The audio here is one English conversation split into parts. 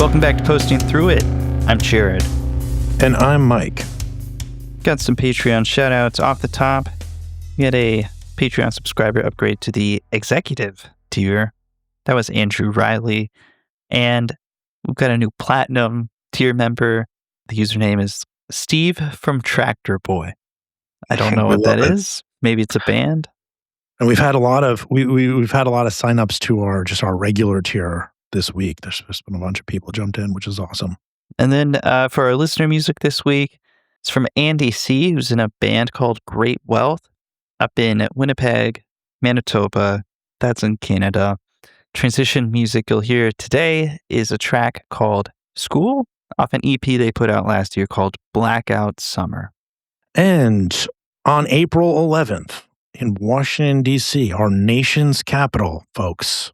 Welcome back to Posting Through It. I'm Jared. And I'm Mike. Got some Patreon shout-outs off the top. We had a Patreon subscriber upgrade to the executive tier. That was Andrew Riley. And we've got a new platinum tier member. The username is Steve from Tractor Boy. I don't know what that is. Maybe it's a band. And we've had a lot of we've had a lot of signups to our regular tier this week. There's been a bunch of people jumped in, which is awesome. And then for our listener music this week, it's from Andy C., who's in a band called Great Wealth up in Winnipeg, Manitoba. That's in Canada. Transition music you'll hear today is a track called School off an EP they put out last year called Blackout Summer. And on April 11th in Washington, D.C., our nation's capital, folks,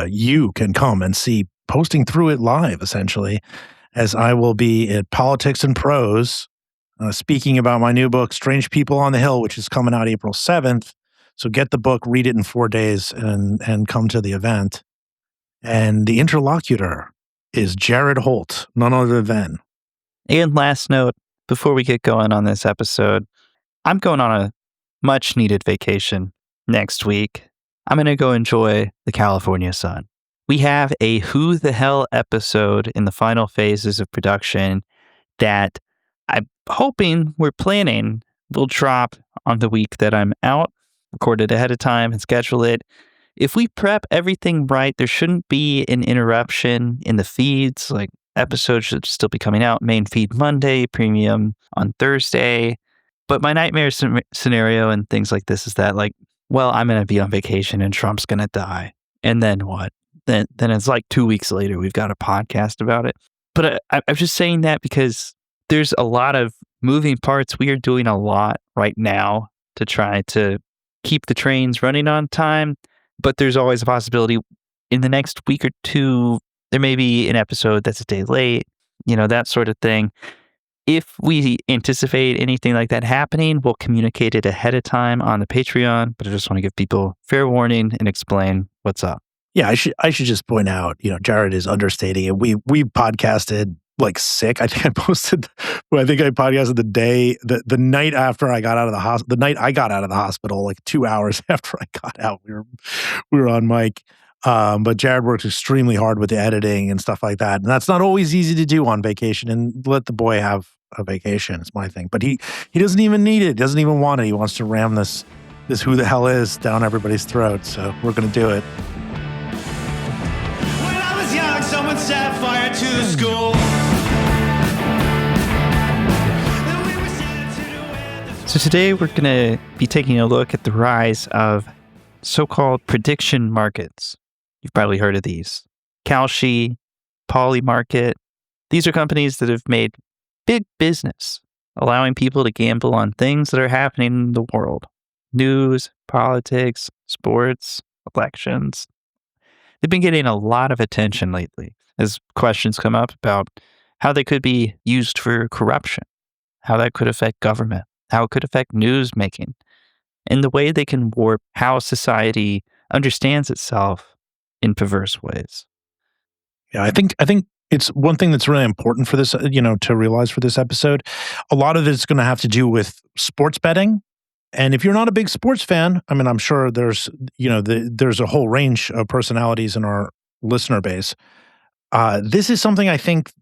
you can come and see Posting Through It live, essentially, as I will be at Politics and Prose, speaking about my new book, Strange People on the Hill, which is coming out April 7th. So get the book, read it in 4 days, and come to the event. And the interlocutor is Jared Holt, none other than. And last note, before we get going on this episode, I'm going on a much-needed vacation next week. I'm going to go enjoy the California sun. We have a Who the Hell episode in the final phases of production that I'm hoping, we're planning, will drop on the week that I'm out, record it ahead of time and schedule it. If we prep everything right, there shouldn't be an interruption in the feeds. Like, episodes should still be coming out. Main feed Monday, premium on Thursday. But my nightmare scenario and things like this is that, like, well, I'm going to be on vacation and Trump's going to die. And then what? Then it's like 2 weeks later, we've got a podcast about it. But I'm just saying that because there's a lot of moving parts. We are doing a lot right now to try to keep the trains running on time. But there's always a possibility in the next week or two, there may be an episode that's a day late, that sort of thing. If we anticipate anything like that happening, we'll communicate it ahead of time on the Patreon, but I just want to give people fair warning and explain what's up. Yeah, I should just point out, Jared is understating it. We podcasted like sick. I think I podcasted the night after I got out of the hospital. The night I got out of the hospital, like 2 hours after I got out, we were on mic. But Jared works extremely hard with the editing and stuff like that. And that's not always easy to do on vacation, and let the boy have a vacation. It's my thing. But he doesn't even need it. Doesn't even want it. He wants to ram this who the hell is down everybody's throat. So we're going to do it. When I was young, someone set fire to the school. So today we're going to be taking a look at the rise of so-called prediction markets. You've probably heard of these. Kalshi, Polymarket. These are companies that have made big business, allowing people to gamble on things that are happening in the world. News, politics, sports, elections. They've been getting a lot of attention lately as questions come up about how they could be used for corruption, how that could affect government, how it could affect news making, and the way they can warp how society understands itself in perverse ways. Yeah, I think it's one thing that's really important for this, to realize for this episode. A lot of it's going to have to do with sports betting. And if you're not a big sports fan, I mean, I'm sure there's a whole range of personalities in our listener base. This is something I think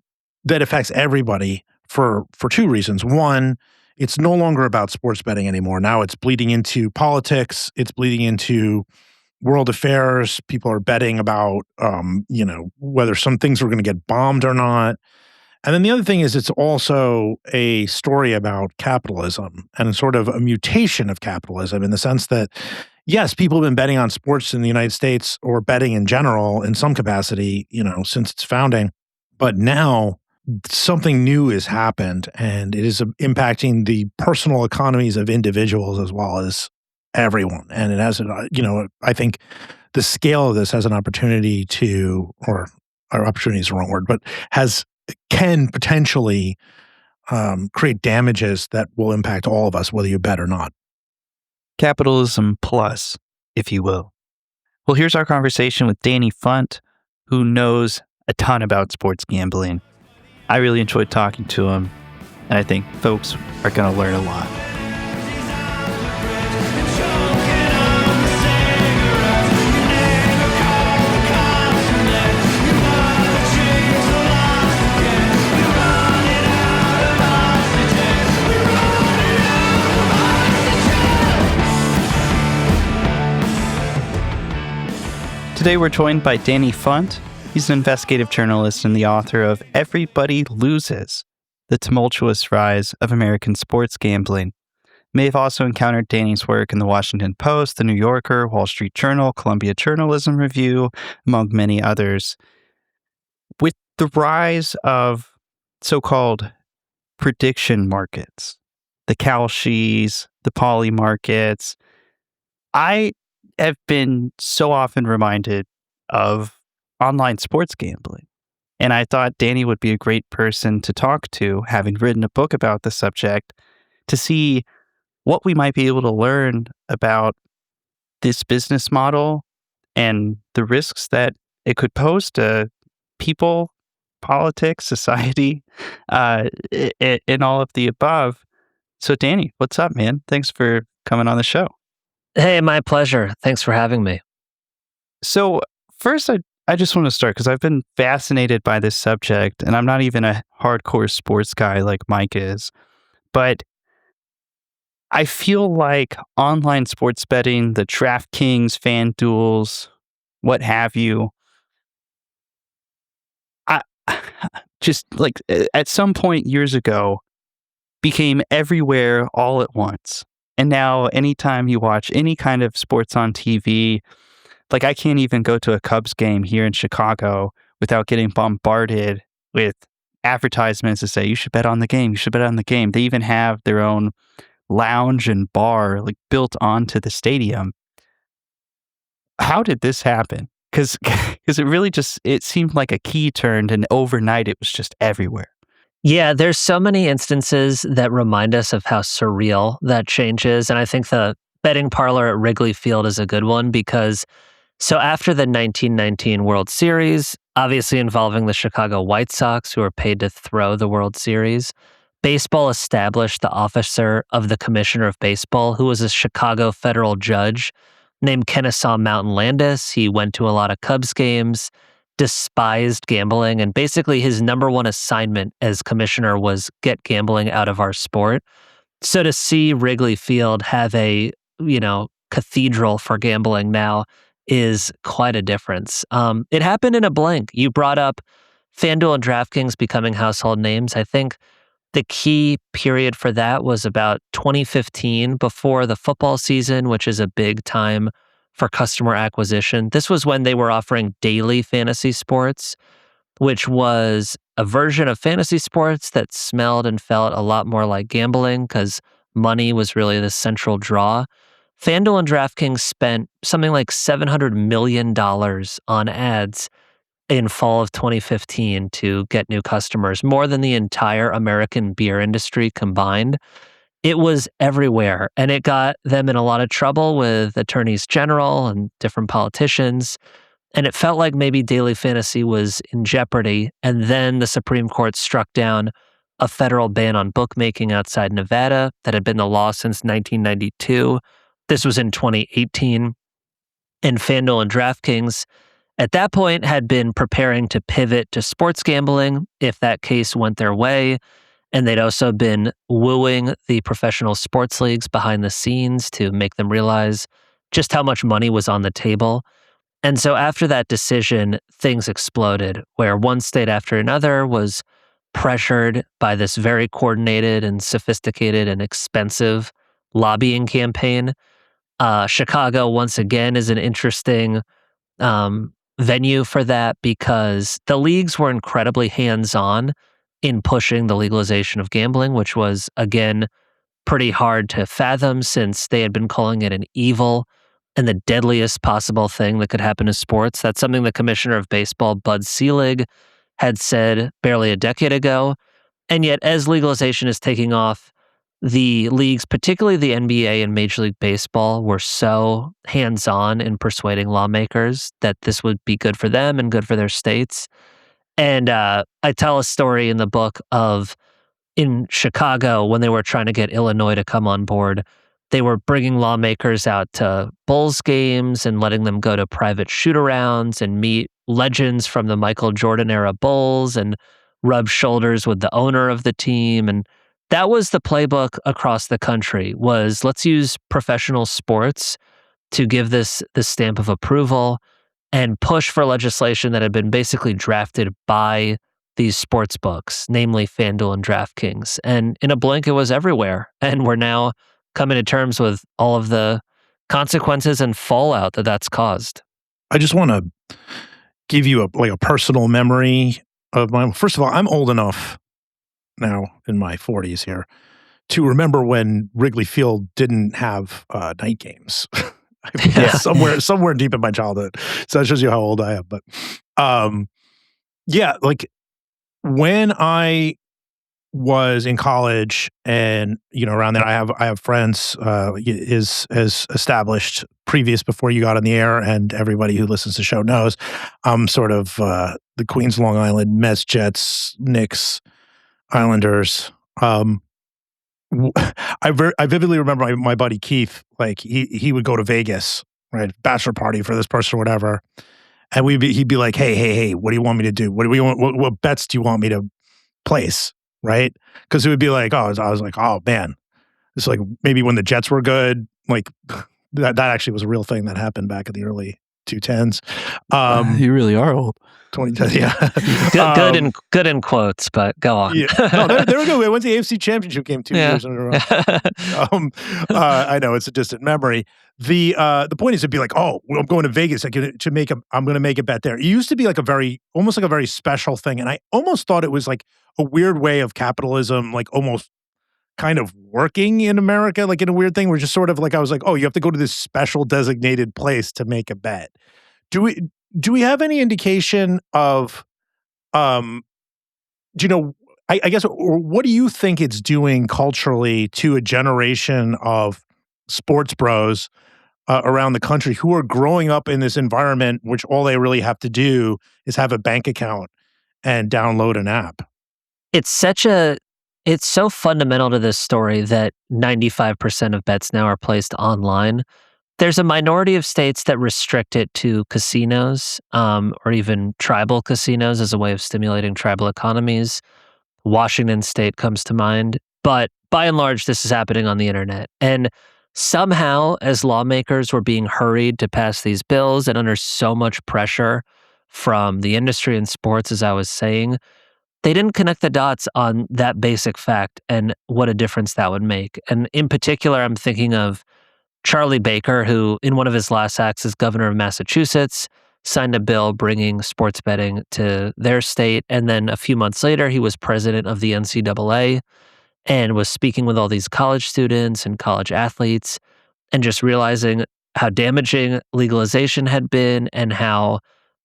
that affects everybody for two reasons. One, it's no longer about sports betting anymore. Now it's bleeding into politics. It's bleeding into world affairs. People are betting about, whether some things are going to get bombed or not. And then the other thing is it's also a story about capitalism and sort of a mutation of capitalism in the sense that, yes, people have been betting on sports in the United States or betting in general in some capacity, since its founding. But now something new has happened, and it is impacting the personal economies of individuals as well as everyone. And it has, I think the scale of this has an opportunity to, or opportunity is the wrong word, but can potentially create damages that will impact all of us, whether you bet or not. Capitalism plus, if you will. Well, here's our conversation with Danny Funt, who knows a ton about sports gambling. I really enjoyed talking to him, and I think folks are going to learn a lot. Today we're joined by Danny Funt. He's an investigative journalist and the author of Everybody Loses, The Tumultuous Rise of American Sports Gambling. You may have also encountered Danny's work in the Washington Post, The New Yorker, Wall Street Journal, Columbia Journalism Review, among many others. With the rise of so-called prediction markets, the Kalshis, the poly markets, I have been so often reminded of online sports gambling. And I thought Danny would be a great person to talk to, having written a book about the subject, to see what we might be able to learn about this business model and the risks that it could pose to people, politics, society, and all of the above. So, Danny, what's up, man? Thanks for coming on the show. Hey, my pleasure. Thanks for having me. So, first, I just want to start because I've been fascinated by this subject, and I'm not even a hardcore sports guy like Mike is, but I feel like online sports betting, the DraftKings, FanDuels, what have you, I just like at some point years ago became everywhere all at once. And now anytime you watch any kind of sports on TV, like I can't even go to a Cubs game here in Chicago without getting bombarded with advertisements to say, you should bet on the game, you should bet on the game. They even have their own lounge and bar like built onto the stadium. How did this happen? Because it really it seemed like a key turned and overnight it was just everywhere. Yeah, there's so many instances that remind us of how surreal that change is. And I think the betting parlor at Wrigley Field is a good one because so after the 1919 World Series, obviously involving the Chicago White Sox, who are paid to throw the World Series, baseball established the officer of the commissioner of baseball, who was a Chicago federal judge named Kennesaw Mountain Landis. He went to a lot of Cubs games, despised gambling, and basically his number one assignment as commissioner was get gambling out of our sport. So to see Wrigley Field have a, cathedral for gambling now is quite a difference. It happened in a blink. You brought up FanDuel and DraftKings becoming household names. I think the key period for that was about 2015 before the football season, which is a big time for customer acquisition. This was when they were offering daily fantasy sports, which was a version of fantasy sports that smelled and felt a lot more like gambling because money was really the central draw. FanDuel and DraftKings spent something like $700 million on ads in fall of 2015 to get new customers, more than the entire American beer industry combined. It was everywhere, and it got them in a lot of trouble with attorneys general and different politicians. And it felt like maybe daily fantasy was in jeopardy. And then the Supreme Court struck down a federal ban on bookmaking outside Nevada that had been the law since 1992. This was in 2018. And FanDuel and DraftKings at that point had been preparing to pivot to sports gambling if that case went their way. And they'd also been wooing the professional sports leagues behind the scenes to make them realize just how much money was on the table. And so after that decision, things exploded, where one state after another was pressured by this very coordinated and sophisticated and expensive lobbying campaign. Chicago, once again, is an interesting venue for that because the leagues were incredibly hands-on in pushing the legalization of gambling, which was, again, pretty hard to fathom since they had been calling it an evil and the deadliest possible thing that could happen to sports. That's something the commissioner of baseball, Bud Selig, had said barely a decade ago. And yet, as legalization is taking off, the leagues, particularly the NBA and Major League Baseball, were so hands-on in persuading lawmakers that this would be good for them and good for their states. And I tell a story in the book of in Chicago when they were trying to get Illinois to come on board. They were bringing lawmakers out to Bulls games and letting them go to private shoot-arounds and meet legends from the Michael Jordan era Bulls and rub shoulders with the owner of the team. And that was the playbook across the country was let's use professional sports to give this stamp of approval and push for legislation that had been basically drafted by these sports books, namely FanDuel and DraftKings. And in a blink, it was everywhere. And we're now coming to terms with all of the consequences and fallout that that's caused. I just want to give you a personal memory of my. First of all, I'm old enough now in my 40s here to remember when Wrigley Field didn't have night games. Yeah. somewhere deep in my childhood. So that shows you how old I am. But yeah, like when I was in college and around there, I have friends is as established previous before you got on the air, and everybody who listens to the show knows I'm sort of the Queens, Long Island, Mets, Jets, Knicks, Islanders. I vividly remember my buddy Keith, like he would go to Vegas, right? Bachelor party for this person or whatever. And he'd be like, hey, what do you want me to do? What bets do you want me to place? Right? Because it would be like, I was like, oh man. It's like maybe when the Jets were good, like that actually was a real thing that happened back in the early 2010s. You really are old. 2010, yeah. Good in quotes, but go on. Yeah. No, they were good. We went to the AFC Championship game 2 years in a row. I know it's a distant memory. The point is to be like, I'm going to Vegas. I'm going to make a bet there. It used to be like almost like a very special thing, and I almost thought it was like a weird way of capitalism, like almost kind of working in America, like in a weird thing. We're just sort of like I was like, you have to go to this special designated place to make a bet. Do we have any indication of, I guess, or what do you think it's doing culturally to a generation of sports bros around the country who are growing up in this environment, which all they really have to do is have a bank account and download an app? It's so fundamental to this story that 95% of bets now are placed online. There's a minority of states that restrict it to casinos, or even tribal casinos as a way of stimulating tribal economies. Washington state comes to mind. But by and large, this is happening on the internet. And somehow, as lawmakers were being hurried to pass these bills and under so much pressure from the industry and sports, as I was saying, they didn't connect the dots on that basic fact and what a difference that would make. And in particular, I'm thinking of Charlie Baker, who in one of his last acts as governor of Massachusetts, signed a bill bringing sports betting to their state. And then a few months later, he was president of the NCAA and was speaking with all these college students and college athletes and just realizing how damaging legalization had been and how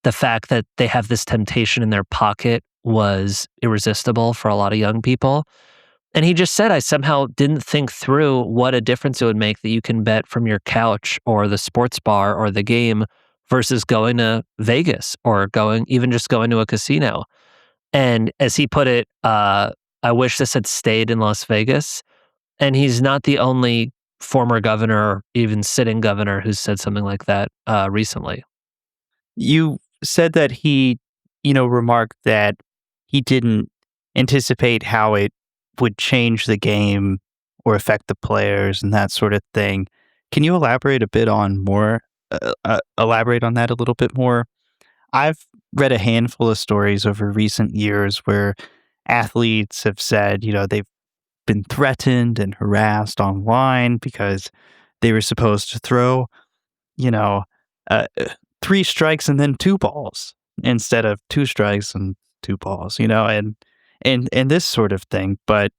the fact that they have this temptation in their pocket was irresistible for a lot of young people. And he just said, I somehow didn't think through what a difference it would make that you can bet from your couch or the sports bar or the game versus going to Vegas or even just going to a casino. And as he put it, I wish this had stayed in Las Vegas. And he's not the only former governor or even sitting governor who's said something like that recently. You said that he, remarked that he didn't anticipate how it would change the game or affect the players and that sort of thing. Can you elaborate on that a little bit more? I've read a handful of stories over recent years where athletes have said, they've been threatened and harassed online because they were supposed to throw, 3 strikes and then 2 balls instead of 2 strikes and 2 balls, and this sort of thing. But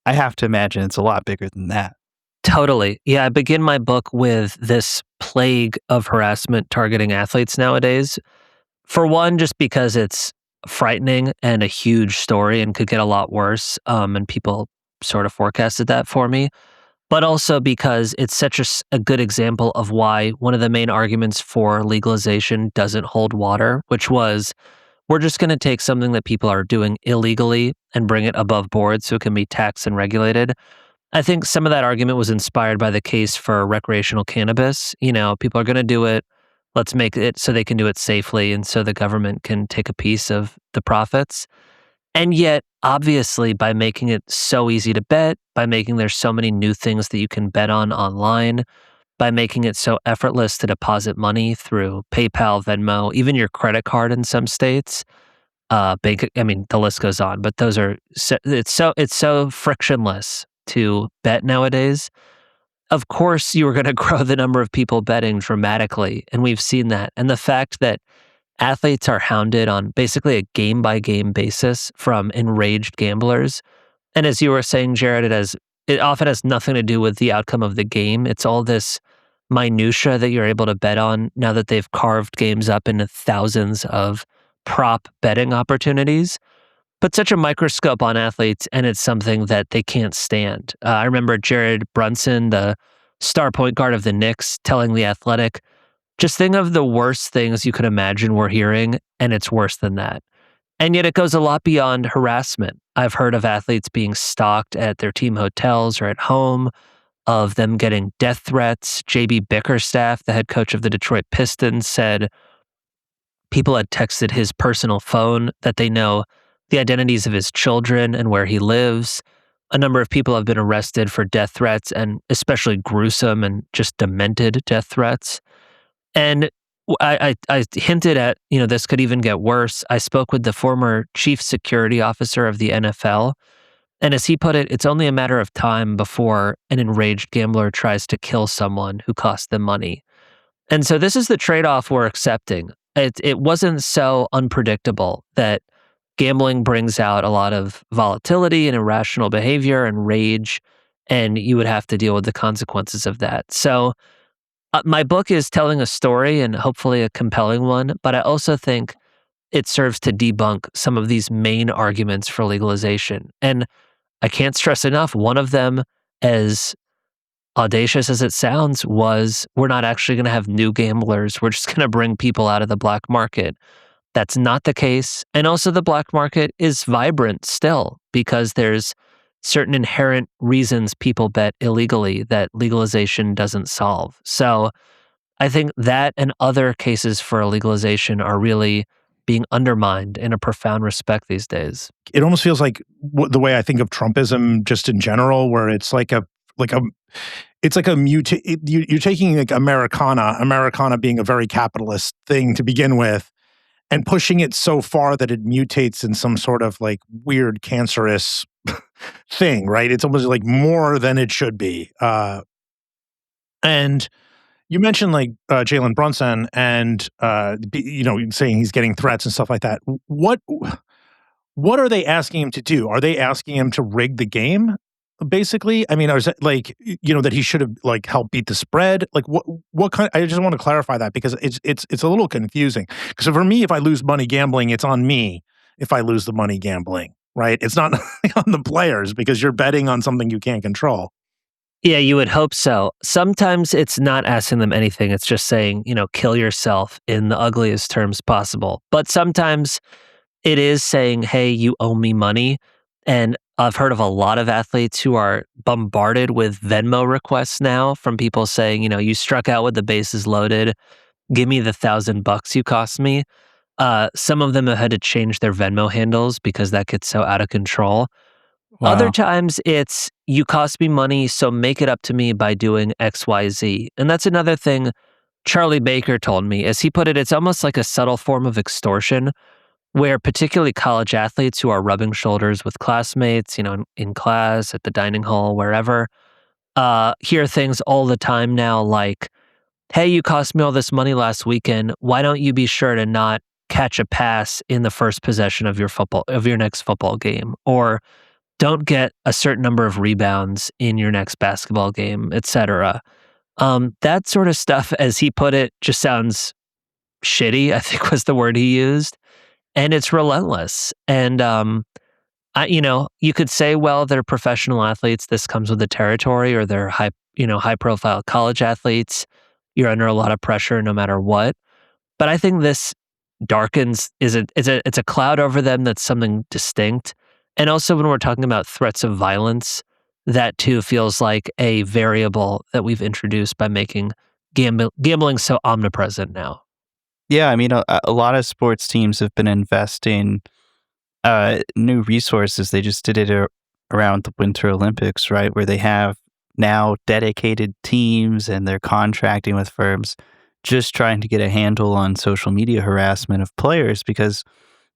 I have to imagine it's a lot bigger than that. Totally. Yeah, I begin my book with this plague of harassment targeting athletes nowadays. For one, just because it's frightening and a huge story and could get a lot worse, and people sort of forecasted that for me. But also because it's such a good example of why one of the main arguments for legalization doesn't hold water, which was we're just going to take something that people are doing illegally and bring it above board so it can be taxed and regulated. I think some of that argument was inspired by the case for recreational cannabis. People are going to do it. Let's make it so they can do it safely and so the government can take a piece of the profits. And yet, obviously, by making it so easy to bet, by making there's so many new things that you can bet on online, by making it so effortless to deposit money through PayPal, Venmo, even your credit card in some states, bank. I mean, the list goes on, but those are it's so frictionless to bet nowadays. Of course, you are going to grow the number of people betting dramatically, and we've seen that. And the fact that athletes are hounded on basically a game by game basis from enraged gamblers. And as you were saying, Jared, it often has nothing to do with the outcome of the game. It's all this minutia that you're able to bet on now that they've carved games up into thousands of prop betting opportunities. Put such a microscope on athletes, and it's something that they can't stand. I remember Jared Brunson, the star point guard of the Knicks, telling The Athletic, just think of the worst things you could imagine we're hearing, and it's worse than that. And yet it goes a lot beyond harassment. I've heard of athletes being stalked at their team hotels or at home, of them getting death threats. JB Bickerstaff, the head coach of the Detroit Pistons, said people had texted his personal phone that they know the identities of his children and where he lives. A number of people have been arrested for death threats, and especially gruesome and just demented death threats. And I hinted at, this could even get worse. I spoke with the former chief security officer of the NFL. And as he put it, it's only a matter of time before an enraged gambler tries to kill someone who cost them money. And so this is the trade-off we're accepting. It wasn't so unpredictable that gambling brings out a lot of volatility and irrational behavior and rage, and you would have to deal with the consequences of that. So my book is telling a story and hopefully a compelling one, but I also think it serves to debunk some of these main arguments for legalization. And I can't stress enough, one of them, as audacious as it sounds, was we're not actually going to have new gamblers. We're just going to bring people out of the black market. That's not the case. And also the black market is vibrant still because there's certain inherent reasons people bet illegally that legalization doesn't solve. So I think that and other cases for legalization are really being undermined in a profound respect these days. It almost feels like the way I think of Trumpism just in general, where it's like a it's like a you're taking like Americana being a very capitalist thing to begin with, and pushing it so far that it mutates in some sort of like weird cancerous thing, right? It's almost like more than it should be. And you mentioned like Jalen Brunson and saying he's getting threats and stuff like that. What are they asking him to do? Are they asking him to rig the game? Basically, I mean, or is it like that he should have like helped beat the spread? Like what kind? I just want to clarify that because it's a little confusing. Because for me, if I lose money gambling, it's on me. If I lose the money gambling, right? It's not on the players because you're betting on something you can't control. Yeah, you would hope so. Sometimes it's not asking them anything. It's just saying, kill yourself in the ugliest terms possible. But sometimes it is saying, hey, you owe me money. And I've heard of a lot of athletes who are bombarded with Venmo requests now from people saying, you struck out with the bases loaded. Give me the $1,000 you cost me. Some of them have had to change their Venmo handles because that gets so out of control. Wow. Other times it's, you cost me money, so make it up to me by doing XYZ. And that's another thing Charlie Baker told me. As he put it, it's almost like a subtle form of extortion where particularly college athletes who are rubbing shoulders with classmates, in class, at the dining hall, wherever, hear things all the time now like, hey, you cost me all this money last weekend. Why don't you be sure to not catch a pass in the first possession of your next football game? Or don't get a certain number of rebounds in your next basketball game, etc. That sort of stuff, as he put it, just sounds shitty, I think was the word he used. And it's relentless. And, you could say, well, they're professional athletes. This comes with the territory, or they're high profile college athletes. You're under a lot of pressure no matter what. But I think this darkens it's a cloud over them that's something distinct. And also when we're talking about threats of violence, that too feels like a variable that we've introduced by making gambling so omnipresent now. Yeah, I mean, a lot of sports teams have been investing new resources. They just did it around the Winter Olympics, right? Where they have now dedicated teams and they're contracting with firms just trying to get a handle on social media harassment of players because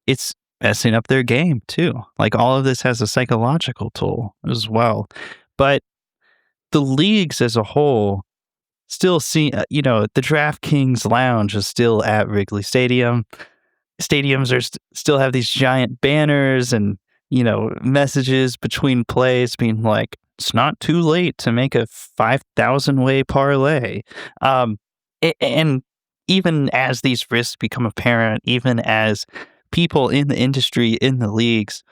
it's messing up their game too. Like all of this has a psychological toll as well. But the leagues as a whole still see, the DraftKings lounge is still at Wrigley Stadium. Stadiums are still have these giant banners and, messages between plays being like, it's not too late to make a 5,000 way parlay. And even as these risks become apparent, even as people in the industry, in the leagues,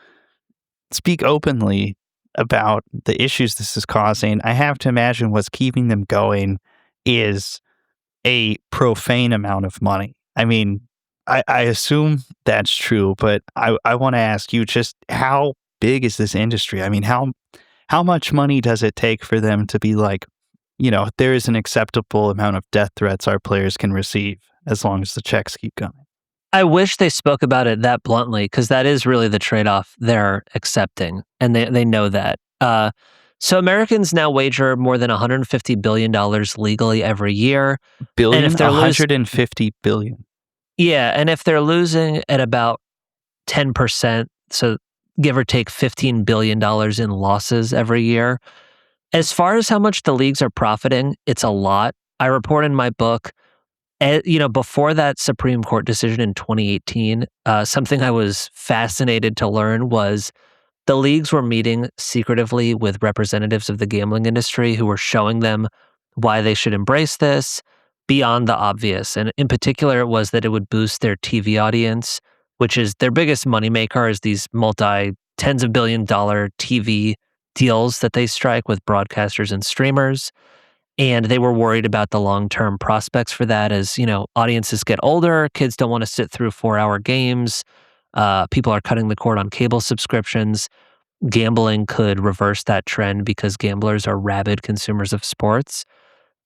speak openly about the issues this is causing, I have to imagine what's keeping them going is a profane amount of money. I mean, I assume that's true, but I want to ask you just how big is this industry? I mean, how much money does it take for them to be like, there is an acceptable amount of death threats our players can receive as long as the checks keep coming? I wish they spoke about it that bluntly because that is really the trade-off they're accepting, and they know that. So Americans now wager more than $150 billion legally every year. And Billion? if they're losing, 150 billion. yeah, and if they're losing at about 10%, so give or take $15 billion in losses every year. As far as how much the leagues are profiting, it's a lot. I report in my book, before that Supreme Court decision in 2018, something I was fascinated to learn was the leagues were meeting secretively with representatives of the gambling industry who were showing them why they should embrace this beyond the obvious. And in particular, it was that it would boost their TV audience, which is their biggest moneymaker, is these multi tens of $billion TV deals that they strike with broadcasters and streamers. And they were worried about the long-term prospects for that as, audiences get older, kids don't want to sit through 4-hour games, people are cutting the cord on cable subscriptions. Gambling could reverse that trend because gamblers are rabid consumers of sports.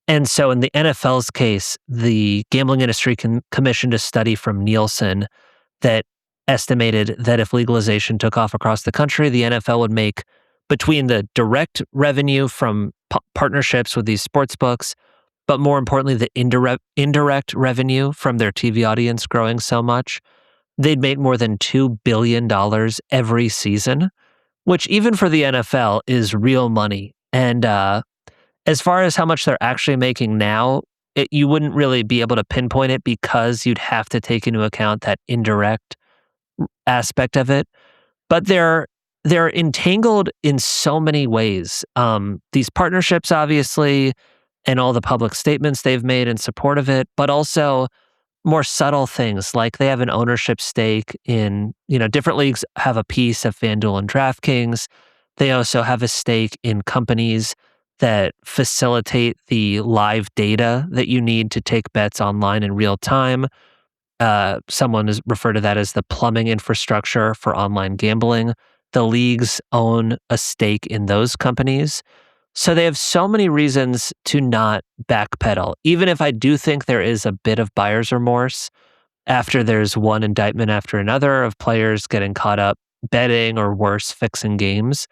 And so in the NFL's case, the gambling industry commissioned a study from Nielsen that estimated that if legalization took off across the country, the NFL would make between the direct revenue from partnerships with these sports books, but more importantly, the indirect revenue from their TV audience growing so much, they'd make more than $2 billion every season, which even for the NFL is real money. And as far as how much they're actually making now, you wouldn't really be able to pinpoint it because you'd have to take into account that indirect aspect of it. But they're entangled in so many ways. These partnerships, obviously, and all the public statements they've made in support of it, but also more subtle things like they have an ownership stake in, different leagues have a piece of FanDuel and DraftKings. They also have a stake in companies that facilitate the live data that you need to take bets online in real time. Someone has referred to that as the plumbing infrastructure for online gambling. The leagues own a stake in those companies. So they have so many reasons to not backpedal. Even if I do think there is a bit of buyer's remorse after there's one indictment after another of players getting caught up betting or worse, fixing games.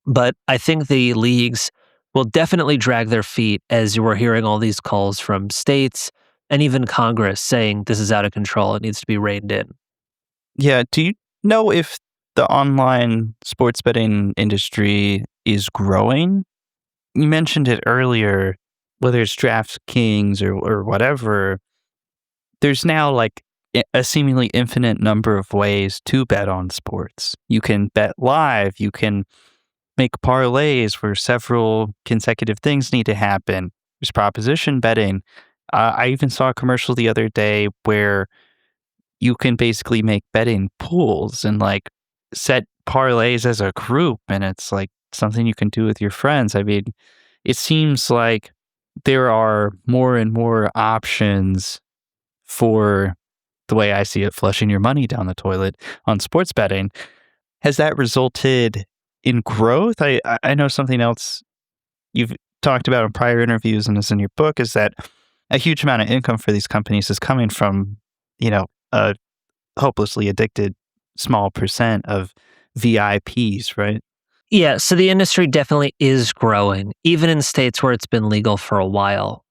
But I think the leagues will definitely drag their feet as we're hearing all these calls from states and even Congress saying this is out of control. It needs to be reined in. Yeah. Do you know if the online sports betting industry is growing? You mentioned it earlier, whether it's DraftKings or whatever, there's now like a seemingly infinite number of ways to bet on sports. You can bet live, you can make parlays where several consecutive things need to happen. There's proposition betting. I even saw a commercial the other day where you can basically make betting pools and like set parlays as a group, and it's like something you can do with your friends. I mean, it seems like there are more and more options for the way I see it, flushing your money down the toilet on sports betting. Has that resulted in growth? I know something else you've talked about in prior interviews and is in your book is that a huge amount of income for these companies is coming from, a hopelessly addicted small percent of VIPs, right? Yeah, so the industry definitely is growing, even in states where it's been legal for a while.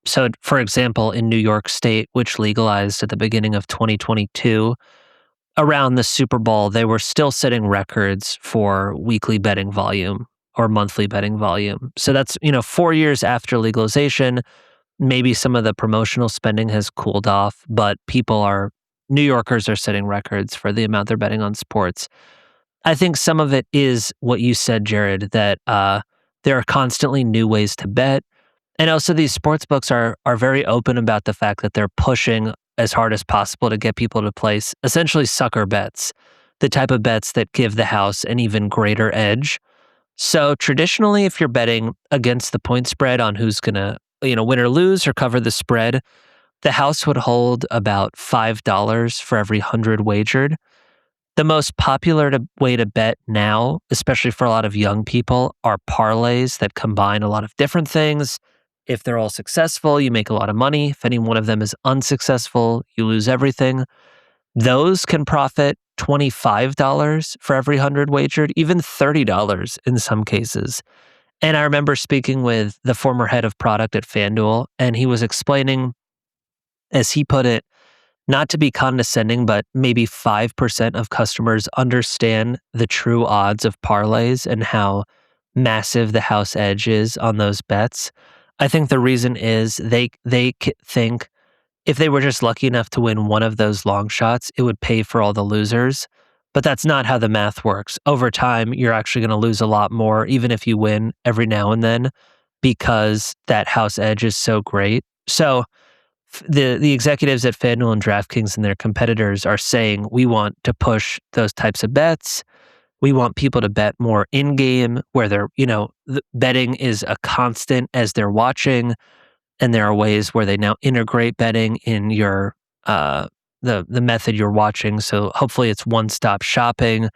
So, for example, in New York State, which legalized at the beginning of 2022, around the Super Bowl, they were still setting records for weekly betting volume or monthly betting volume. So that's, 4 years after legalization, maybe some of the promotional spending has cooled off, but New Yorkers are setting records for the amount they're betting on sports. I think some of it is what you said, Jared, that there are constantly new ways to bet. And also these sports books are very open about the fact that they're pushing as hard as possible to get people to place essentially sucker bets, the type of bets that give the house an even greater edge. So traditionally, if you're betting against the point spread on who's gonna, win or lose or cover the spread, the house would hold about $5 for every 100 wagered. The most popular way to bet now, especially for a lot of young people, are parlays that combine a lot of different things. If they're all successful, you make a lot of money. If any one of them is unsuccessful, you lose everything. Those can profit $25 for every 100 wagered, even $30 in some cases. And I remember speaking with the former head of product at FanDuel, and he was explaining, as he put it, not to be condescending, but maybe 5% of customers understand the true odds of parlays and how massive the house edge is on those bets. I think the reason is they think if they were just lucky enough to win one of those long shots, it would pay for all the losers. But that's not how the math works. Over time, you're actually going to lose a lot more, even if you win every now and then, because that house edge is so great. So the executives at FanDuel and DraftKings and their competitors are saying we want to push those types of bets. We want people to bet more in game, where the betting is a constant as they're watching, and there are ways where they now integrate betting in your the method you're watching. So hopefully it's one stop shopping.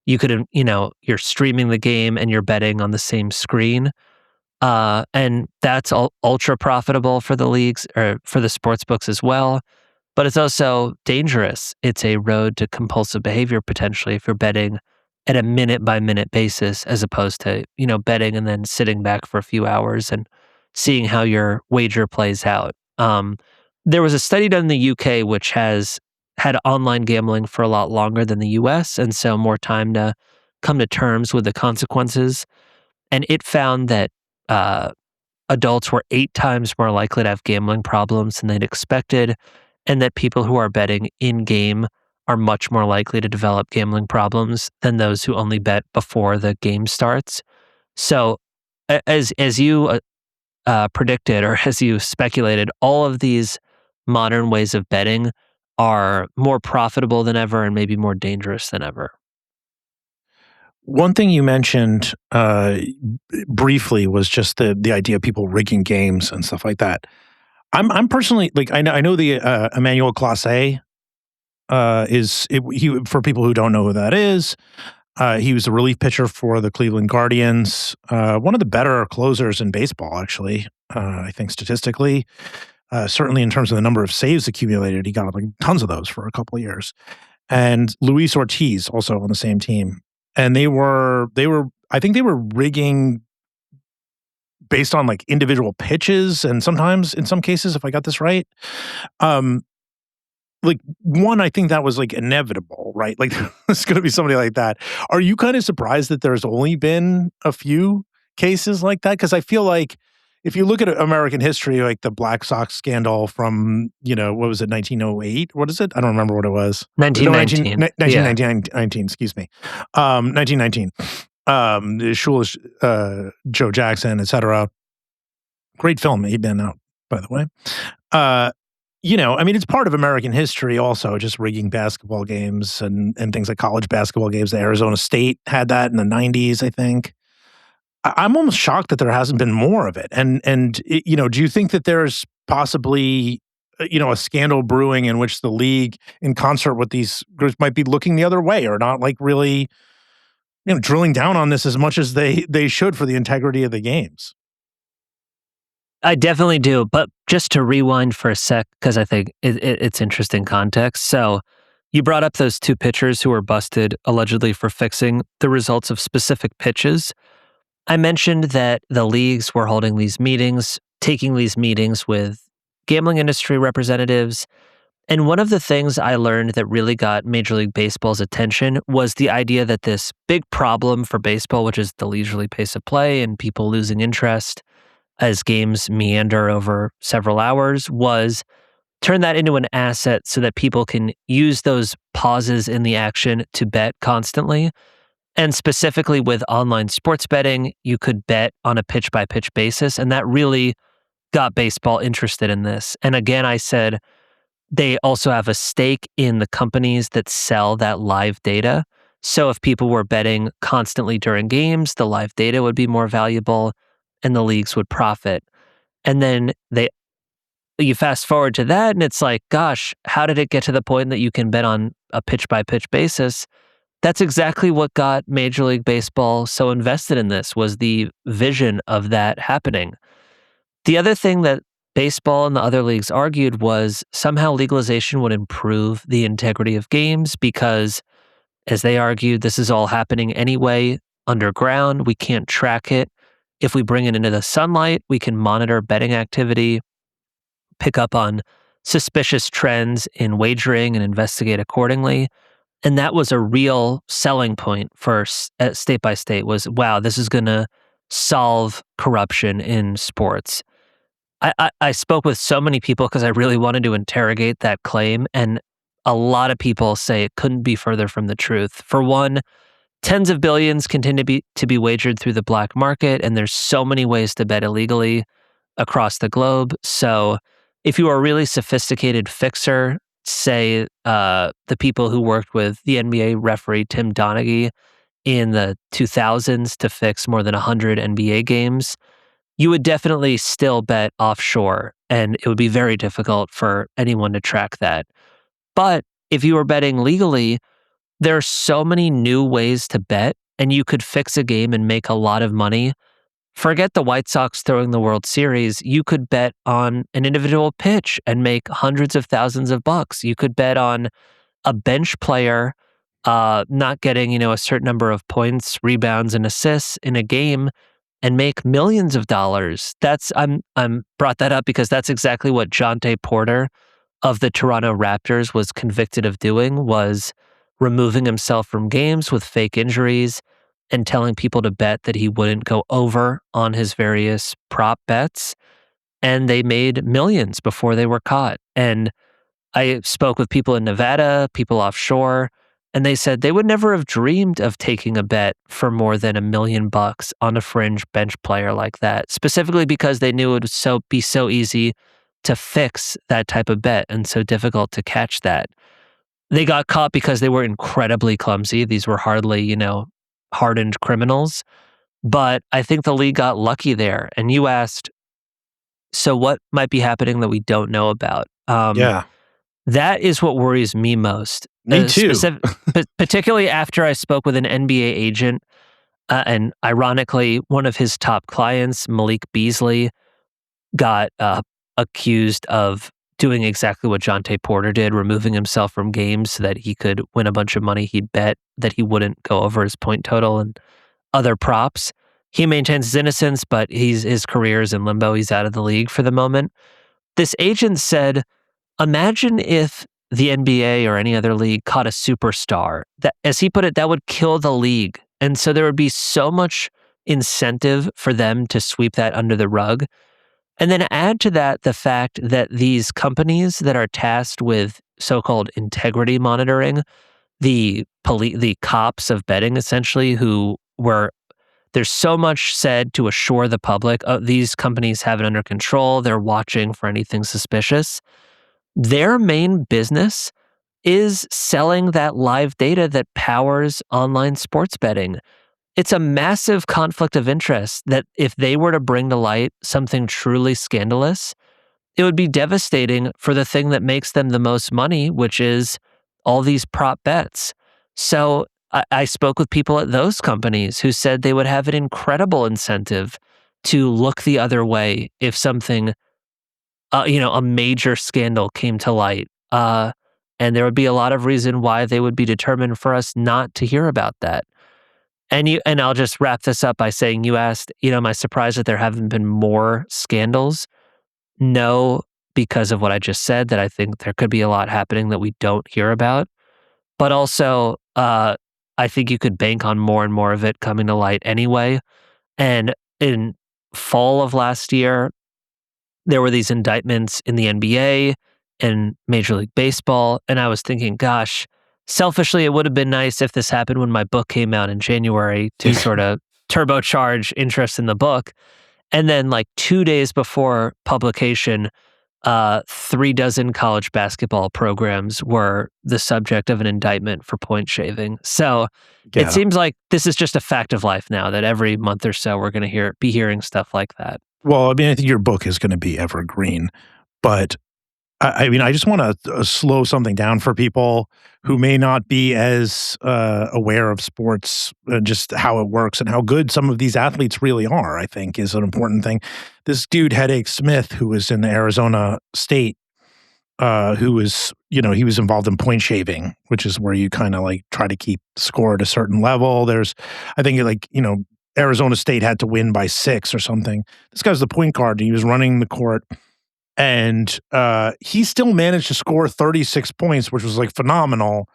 You could you're streaming the game and you're betting on the same screen. And that's ultra profitable for the leagues or for the sports books as well. But it's also dangerous. It's a road to compulsive behavior potentially if you're betting at a minute by minute basis, as opposed to, betting and then sitting back for a few hours and seeing how your wager plays out. There was a study done in the UK which has had online gambling for a lot longer than the US, and so more time to come to terms with the consequences. And it found that uh, adults were 8 times more likely to have gambling problems than they'd expected, and that people who are betting in game are much more likely to develop gambling problems than those who only bet before the game starts. So, as you predicted or as you speculated, all of these modern ways of betting are more profitable than ever and maybe more dangerous than ever. One thing you mentioned briefly was just the idea of people rigging games and stuff like that. I'm personally like I know the Emmanuel Classe he, for people who don't know who that is. He was a relief pitcher for the Cleveland Guardians, one of the better closers in baseball, actually. I think statistically, certainly in terms of the number of saves accumulated, he got like tons of those for a couple of years. And Luis Ortiz also on the same team, and they were I think they were rigging based on like individual pitches, and sometimes in some cases, if I got this right, like one, I think that was like inevitable, right? Like there's going to be somebody like that. Are you kind of surprised that there's only been a few cases like that? Because I feel like if you look at American history, like the Black Sox scandal from, what was it, 1908? What is it? I don't remember what it was. No, 1919. 1919, excuse me. 1919. Shoeless Joe Jackson, et cetera. Great film. He'd been out, by the way. I mean, it's part of American history also, just rigging basketball games and things like college basketball games. The Arizona State had that in the 90s, I think. I'm almost shocked that there hasn't been more of it. And do you think that there's possibly a scandal brewing in which the league, in concert with these groups, might be looking the other way or not like really, drilling down on this as much as they should for the integrity of the games. I definitely do. But just to rewind for a sec, because I think it's interesting context. So you brought up those two pitchers who were busted allegedly for fixing the results of specific pitches. I mentioned that the leagues were holding these meetings, taking these meetings with gambling industry representatives. And one of the things I learned that really got Major League Baseball's attention was the idea that this big problem for baseball, which is the leisurely pace of play and people losing interest as games meander over several hours, was turn that into an asset so that people can use those pauses in the action to bet constantly. And specifically with online sports betting, you could bet on a pitch by pitch basis. And that really got baseball interested in this. And again, I said they also have a stake in the companies that sell that live data. So if people were betting constantly during games, the live data would be more valuable and the leagues would profit. And then you fast forward to that and it's like, gosh, how did it get to the point that you can bet on a pitch by pitch basis? That's exactly what got Major League Baseball so invested in this, was the vision of that happening. The other thing that baseball and the other leagues argued was somehow legalization would improve the integrity of games because, as they argued, this is all happening anyway underground. We can't track it. If we bring it into the sunlight, we can monitor betting activity, pick up on suspicious trends in wagering and investigate accordingly. And that was a real selling point for state by state was, wow, this is going to solve corruption in sports. I spoke with so many people because I really wanted to interrogate that claim. And a lot of people say it couldn't be further from the truth. For one, tens of billions continue to be wagered through the black market, and there's so many ways to bet illegally across the globe. So if you are a really sophisticated fixer, say the people who worked with the NBA referee Tim Donaghy in the 2000s to fix more than 100 NBA games, you would definitely still bet offshore, and it would be very difficult for anyone to track that. But if you were betting legally, there are so many new ways to bet, and you could fix a game and make a lot of money. Forget the White Sox throwing the World Series. You could bet on an individual pitch and make hundreds of thousands of bucks. You could bet on a bench player not getting, a certain number of points, rebounds, and assists in a game and make millions of dollars. I'm brought that up because that's exactly what Jonte Porter of the Toronto Raptors was convicted of doing, was removing himself from games with fake injuries and telling people to bet that he wouldn't go over on his various prop bets. And they made millions before they were caught. And I spoke with people in Nevada, people offshore, and they said they would never have dreamed of taking a bet for more than $1 million on a fringe bench player like that, specifically because they knew it would be so easy to fix that type of bet and so difficult to catch that. They got caught because they were incredibly clumsy. These were hardly, hardened criminals. But I think the league got lucky there. And you asked, so what might be happening that we don't know about? Yeah. That is what worries me most. Me too. Particularly after I spoke with an NBA agent, and ironically, one of his top clients, Malik Beasley, got accused of doing exactly what Jonte Porter did, removing himself from games so that he could win a bunch of money. He'd bet that he wouldn't go over his point total and other props. He maintains his innocence, but his career is in limbo. He's out of the league for the moment. This agent said, imagine if the NBA or any other league caught a superstar. That, as he put it, that would kill the league. And so there would be so much incentive for them to sweep that under the rug. And then add to that the fact that these companies that are tasked with so-called integrity monitoring, the cops of betting essentially, there's so much said to assure the public, these companies have it under control, they're watching for anything suspicious. Their main business is selling that live data that powers online sports betting. It's a massive conflict of interest that if they were to bring to light something truly scandalous, it would be devastating for the thing that makes them the most money, which is all these prop bets. So I spoke with people at those companies who said they would have an incredible incentive to look the other way if something, a major scandal came to light. And there would be a lot of reason why they would be determined for us not to hear about that. And I'll just wrap this up by saying you asked, am I surprised that there haven't been more scandals? No, because of what I just said, that I think there could be a lot happening that we don't hear about. But also, I think you could bank on more and more of it coming to light anyway. And in fall of last year, there were these indictments in the NBA and Major League Baseball. And I was thinking, gosh, selfishly, it would have been nice if this happened when my book came out in January to sort of turbocharge interest in the book. And then, like 2 days before publication, 36 college basketball programs were the subject of an indictment for point shaving. So it Yeah. seems like this is just a fact of life now that every month or so we're going to be hearing stuff like that. Well, I mean, I think your book is going to be evergreen, but I mean, I just want to slow something down for people who may not be as aware of sports, just how it works and how good some of these athletes really are, I think is an important thing. This dude, Headache Smith, who was in Arizona State, who was, he was involved in point shaving, which is where you kind of like try to keep the score at a certain level. I think Arizona State had to win by 6 or something. This guy's the point guard. He was running the court. And he still managed to score 36 points, which was like phenomenal,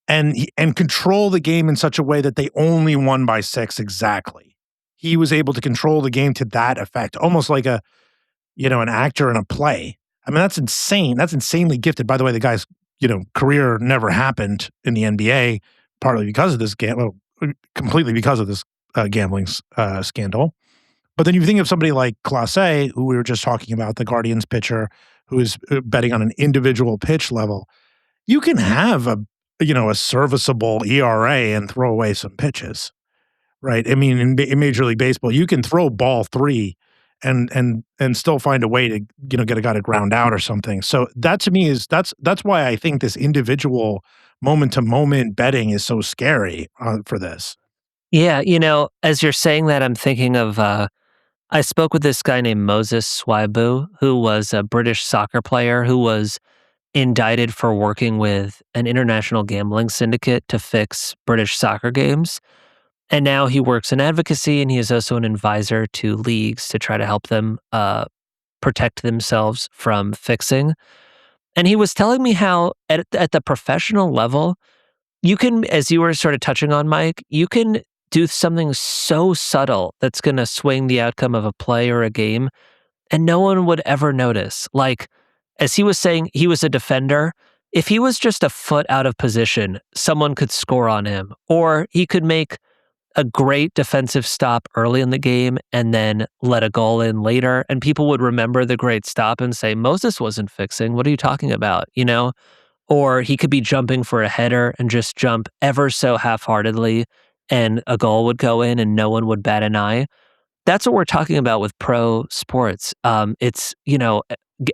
and control the game in such a way that they only won by 6 exactly. He was able to control the game to that effect, almost like an actor in a play. I mean, that's insane. That's insanely gifted. By the way, the guy's career never happened in the NBA, partly because of this completely because of this gambling scandal. But then you think of somebody like Clase, who we were just talking about, the Guardians pitcher, who is betting on an individual pitch level. You can have a serviceable ERA and throw away some pitches, right? I mean, in Major League Baseball, you can throw ball 3 and still find a way to get a guy to ground out or something. So that to me that's why I think this individual moment to moment betting is so scary for this. Yeah, as you're saying that, I'm thinking of I spoke with this guy named Moses Swibu, who was a British soccer player who was indicted for working with an international gambling syndicate to fix British soccer games. And now he works in advocacy, and he is also an advisor to leagues to try to help them protect themselves from fixing. And he was telling me how at the professional level, you can, as you were sort of touching on, Mike, you can do something so subtle that's going to swing the outcome of a play or a game, and no one would ever notice. Like, as he was saying, he was a defender. If he was just a foot out of position, someone could score on him, or he could make a great defensive stop early in the game and then let a goal in later, and people would remember the great stop and say, Moses wasn't fixing. What are you talking about? Or he could be jumping for a header and just jump ever so half-heartedly, and a goal would go in and no one would bat an eye. That's what we're talking about with pro sports. It's,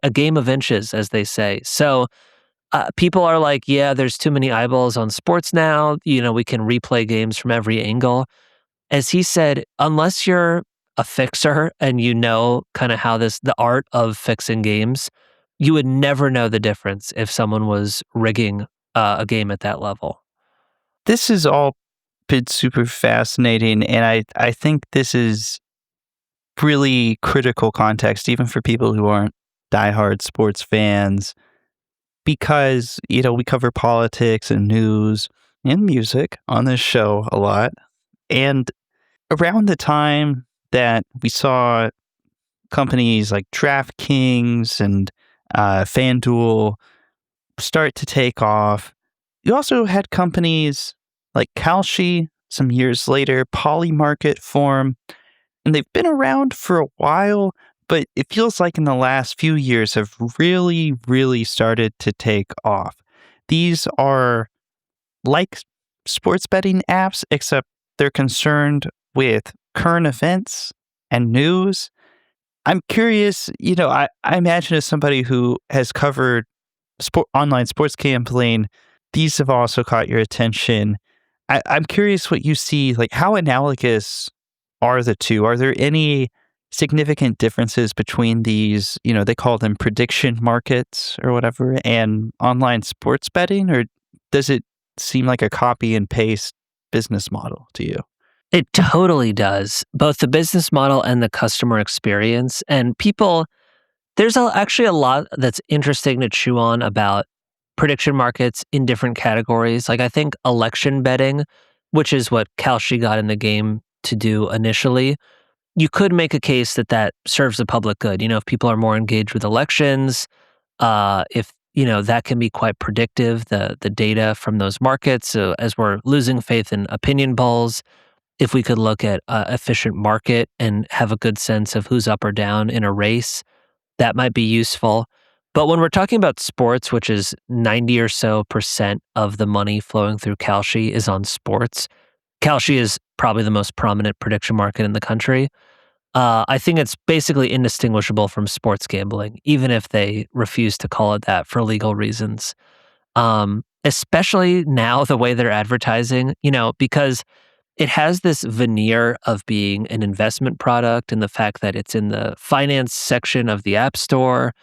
a game of inches, as they say. So people are like, yeah, there's too many eyeballs on sports now. We can replay games from every angle. As he said, unless you're a fixer and kind of how the art of fixing games, you would never know the difference if someone was rigging a game at that level. This is all been super fascinating, and I think this is really critical context, even for people who aren't diehard sports fans, because, we cover politics and news and music on this show a lot. And around the time that we saw companies like DraftKings and FanDuel start to take off, you also had companies like Kalshi some years later, Polymarket form, and they've been around for a while, but it feels like in the last few years have really, really started to take off. These are like sports betting apps, except they're concerned with current events and news. I'm curious, I imagine as somebody who has covered online sports gambling, these have also caught your attention. I'm curious what you see, like how analogous are the two? Are there any significant differences between these, they call them prediction markets or whatever, and online sports betting? Or does it seem like a copy and paste business model to you? It totally does, both the business model and the customer experience. And people, actually a lot that's interesting to chew on about prediction markets in different categories. Like I think election betting, which is what Kalshi got in the game to do initially, you could make a case that that serves the public good. If people are more engaged with elections, if that can be quite predictive, the data from those markets. So as we're losing faith in opinion polls, if we could look at efficient market and have a good sense of who's up or down in a race, that might be useful. But when we're talking about sports, which is 90 or so percent of the money flowing through Kalshi is on sports, Kalshi is probably the most prominent prediction market in the country. I think it's basically indistinguishable from sports gambling, even if they refuse to call it that for legal reasons. Especially now, the way they're advertising, because it has this veneer of being an investment product and the fact that it's in the finance section of the App Store,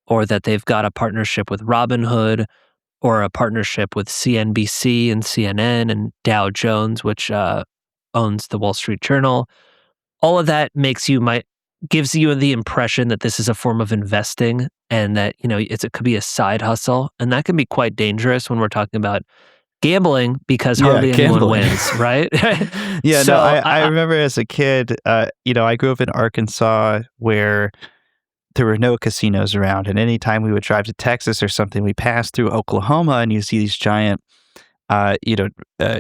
or that they've got a partnership with Robinhood or a partnership with CNBC and CNN and Dow Jones, which owns the Wall Street Journal. All of that gives you the impression that this is a form of investing and that, it could be a side hustle. And that can be quite dangerous when we're talking about gambling because Yeah, hardly anyone gambling. wins, right? Yeah, no, So I remember as a kid, I grew up in Arkansas where there were no casinos around. And anytime we would drive to Texas or something, we passed through Oklahoma and you see these giant,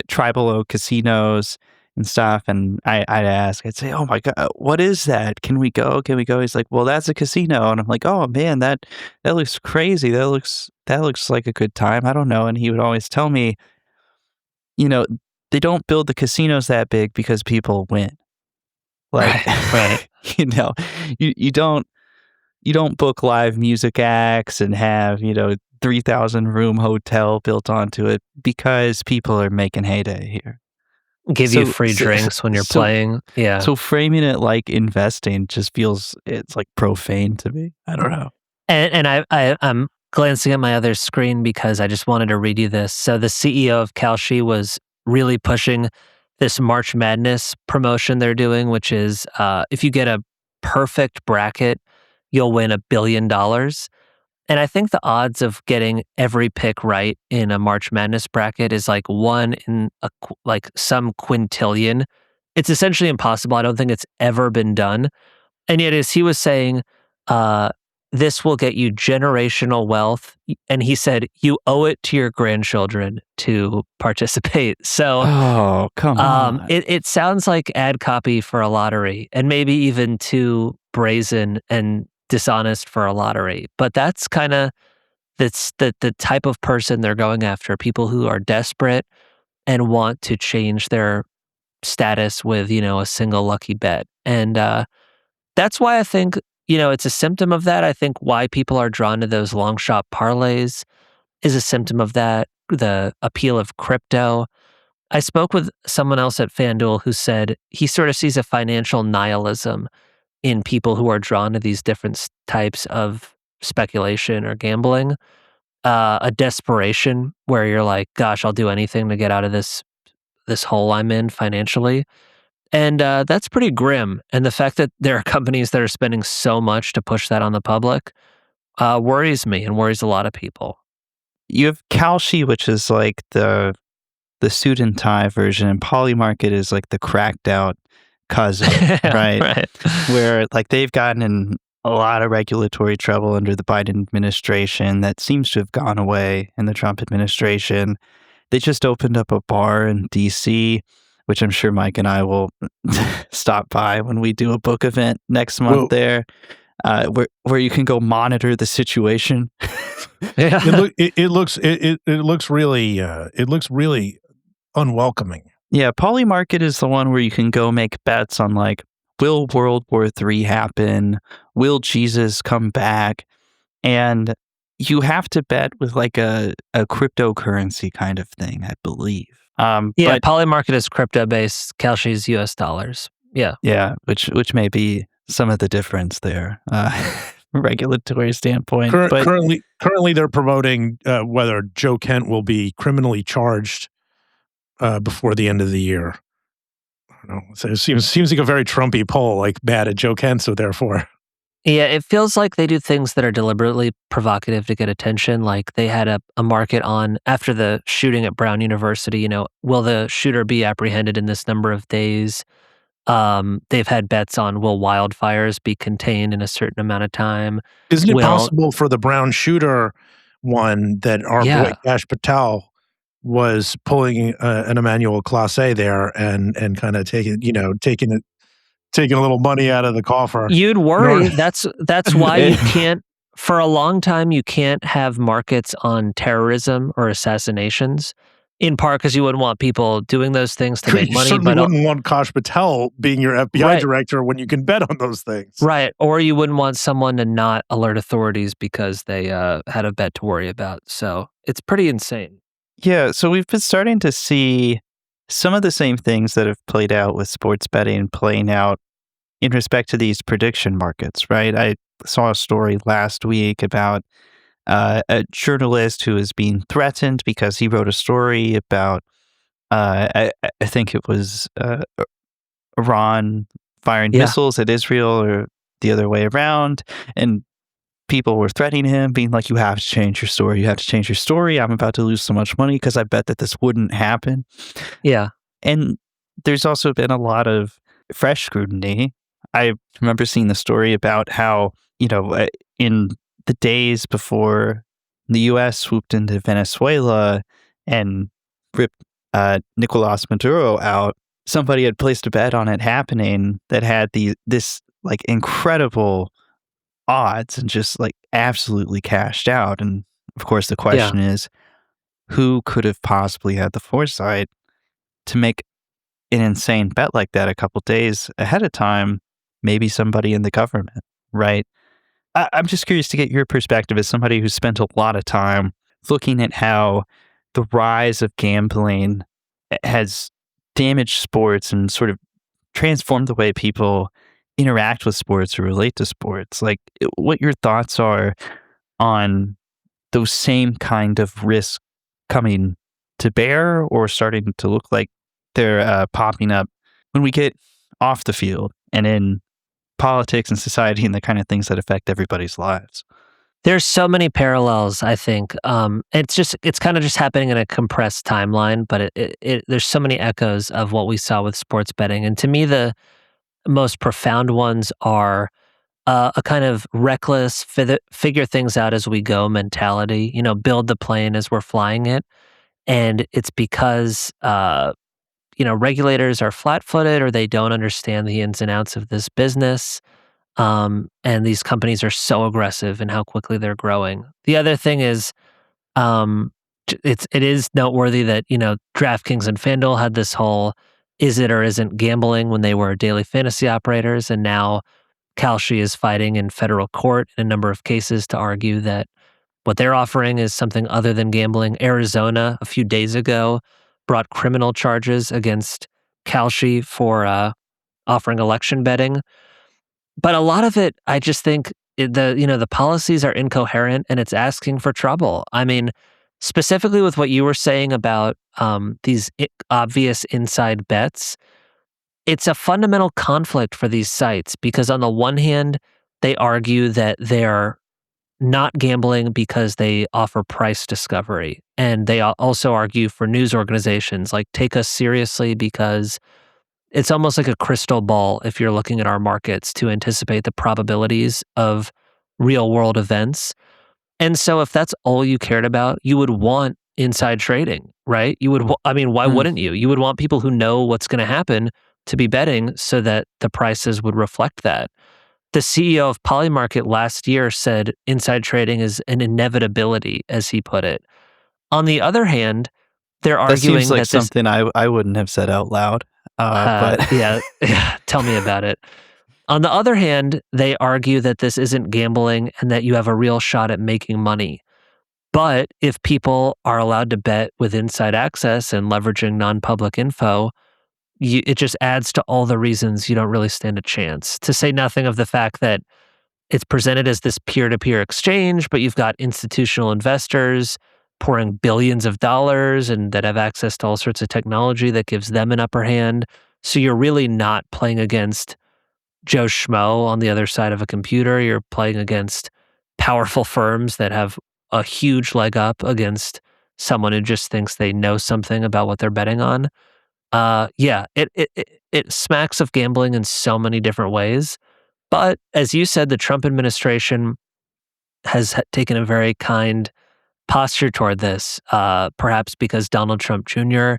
tribal casinos and stuff. And I'd say, oh my God, what is that? Can we go? Can we go? He's like, well, that's a casino. And I'm like, oh man, that looks crazy. That looks like a good time. I don't know. And he would always tell me, you know, they don't build the casinos that big because people win. Like, right. you know, you don't book live music acts and have, 3,000 room hotel built onto it because people are making heyday here. Give you So free so drinks when you're so playing. Yeah. so framing it like investing just feels it's like profane to me. I don't know. I'm glancing at my other screen because I just wanted to read you this. So the CEO of Kalshi was really pushing this March Madness promotion they're doing, which is if you get a perfect bracket, you'll win $1 billion. And I think the odds of getting every pick right in a March Madness bracket is like one in like some quintillion. It's essentially impossible. I don't think it's ever been done. And yet, as he was saying, uh, this will get you generational wealth. And he said, you owe it to your grandchildren to participate. So Oh, come on. it sounds like ad copy for a lottery and maybe even too brazen and dishonest for a lottery. But that's kind of that's the type of person they're going after, people who are desperate and want to change their status with, a single lucky bet. And that's why I think, it's a symptom of that. I think why people are drawn to those long shot parlays is a symptom of that, the appeal of crypto. I spoke with someone else at FanDuel who said he sort of sees a financial nihilism in people who are drawn to these different types of speculation or gambling, a desperation where you're like, gosh, I'll do anything to get out of this hole I'm in financially. And that's pretty grim. And the fact that there are companies that are spending so much to push that on the public worries me and worries a lot of people. You have Kalshi, which is like the suit and tie version, and Polymarket is like the cracked out cousin, right? Right. Where like they've gotten in a lot of regulatory trouble under the Biden administration that seems to have gone away in the Trump administration. They just opened up a bar in DC, which I'm sure Mike and I will stop by when we do a book event next month Well, there, where you can go monitor the situation. Yeah. it looks really unwelcoming. Yeah, Polymarket is the one where you can go make bets on like will World War III happen? Will Jesus come back? And you have to bet with like a cryptocurrency kind of thing, I believe. Yeah, But Polymarket is crypto-based, Kalshi's US dollars. Yeah. yeah, which may be some of the difference there, from a regulatory standpoint. But Currently, they're promoting whether Joe Kent will be criminally charged before the end of the year. I don't know. So it seems like a very Trumpy poll, like bad at Joe Kent, so therefore. Yeah, it feels like they do things that are deliberately provocative to get attention. Like they had a market on after the shooting at Brown University, will the shooter be apprehended in this number of days? They've had bets on will wildfires be contained in a certain amount of time? Isn't it Will possible for the Brown shooter one that our boy Yeah. Cash Patel was pulling an Emmanuel Classe there and kind of taking a little money out of the coffer You'd in order. worry. That's why you can't for a long time, you can't have markets on terrorism or assassinations, in part because you wouldn't want people doing those things to make You money, certainly but wouldn't want Kash Patel being your FBI right, director when you can bet on those things. right, or you wouldn't want someone to not alert authorities because they, had a bet to worry about, so it's pretty insane. yeah, so we've been starting to see some of the same things that have played out with sports betting playing out in respect to these prediction markets, right? I saw a story last week about a journalist who is being threatened because he wrote a story about, I think it was Iran firing Yeah, missiles at Israel or the other way around. And people were threatening him, being like, you have to change your story. You have to change your story. I'm about to lose so much money because I bet that this wouldn't happen. yeah, And there's also been a lot of fresh scrutiny. I remember seeing the story about how, in the days before the US swooped into Venezuela and ripped Nicolas Maduro out, somebody had placed a bet on it happening that had this like incredible odds and just like absolutely cashed out. And of course, the yeah. question is, who could have possibly had the foresight to make an insane bet like that a couple days ahead of time? Maybe somebody in the government, right? I'm just curious to get your perspective as somebody who's spent a lot of time looking at how the rise of gambling has damaged sports and sort of transformed the way people interact with sports or relate to sports. Like, what your thoughts are on those same kind of risks coming to bear or starting to look like they're popping up when we get off the field and in politics and society and the kind of things that affect everybody's lives. There's so many parallels, I think. It's kind of just happening in a compressed timeline, but there's so many echoes of what we saw with sports betting. And to me, the most profound ones are a kind of reckless, figure things out as we go mentality, build the plane as we're flying it. And it's because, regulators are flat footed or they don't understand the ins and outs of this business. And these companies are so aggressive in how quickly they're growing. The other thing is, it is noteworthy that DraftKings and FanDuel had this whole is it or isn't gambling when they were daily fantasy operators, and now Kalshi is fighting in federal court in a number of cases to argue that what they're offering is something other than gambling. Arizona a few days ago brought criminal charges against Kalshi for offering election betting. But a lot of it, I just think the policies are incoherent and it's asking for trouble. I mean, specifically with what you were saying about these obvious inside bets, it's a fundamental conflict for these sites because on the one hand, they argue that they're not gambling because they offer price discovery. And they also argue for news organizations like take us seriously because it's almost like a crystal ball if you're looking at our markets to anticipate the probabilities of real world events. And so if that's all you cared about, you would want inside trading, right? I mean, why Mm. wouldn't you? You would want people who know what's going to happen to be betting so that the prices would reflect that. The CEO of Polymarket last year said inside trading is an inevitability, as he put it. On the other hand, they're That seems arguing like that this something I wouldn't have said out loud. But Yeah, tell me about it. On the other hand, they argue that this isn't gambling and that you have a real shot at making money. But if people are allowed to bet with inside access and leveraging non-public info, it just adds to all the reasons you don't really stand a chance. To say nothing of the fact that it's presented as this peer-to-peer exchange, but you've got institutional investors pouring billions of dollars and that have access to all sorts of technology that gives them an upper hand. So you're really not playing against Joe Schmo on the other side of a computer. You're playing against powerful firms that have a huge leg up against someone who just thinks they know something about what they're betting on. It smacks of gambling in so many different ways. But as you said, the Trump administration has taken a very kind posture toward this, perhaps because Donald Trump Jr.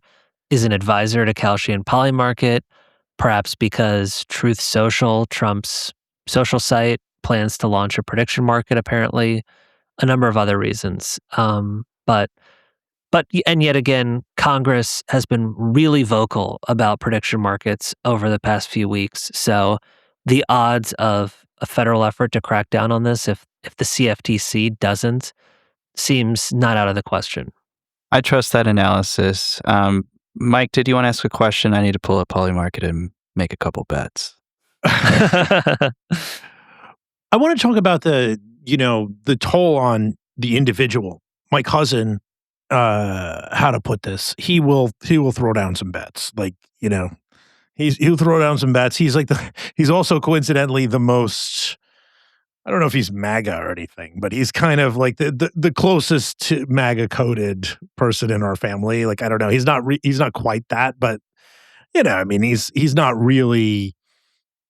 is an advisor to Kalshi and Polymarket, perhaps because Truth Social, Trump's social site, plans to launch a prediction market, apparently, a number of other reasons. And yet again, Congress has been really vocal about prediction markets over the past few weeks. So the odds of a federal effort to crack down on this, if the CFTC doesn't, seems not out of the question. I trust that analysis. Mike, did you want to ask a question? I need to pull up Polymarket and make a couple bets. I want to talk about the toll on the individual. My cousin, how to put this? He will throw down some bets. Like, he'll throw down some bets. He's also coincidentally the most, I don't know if he's MAGA or anything, but he's kind of like the closest to MAGA coded person in our family. Like, I don't know. He's not quite that, but I mean, he's not really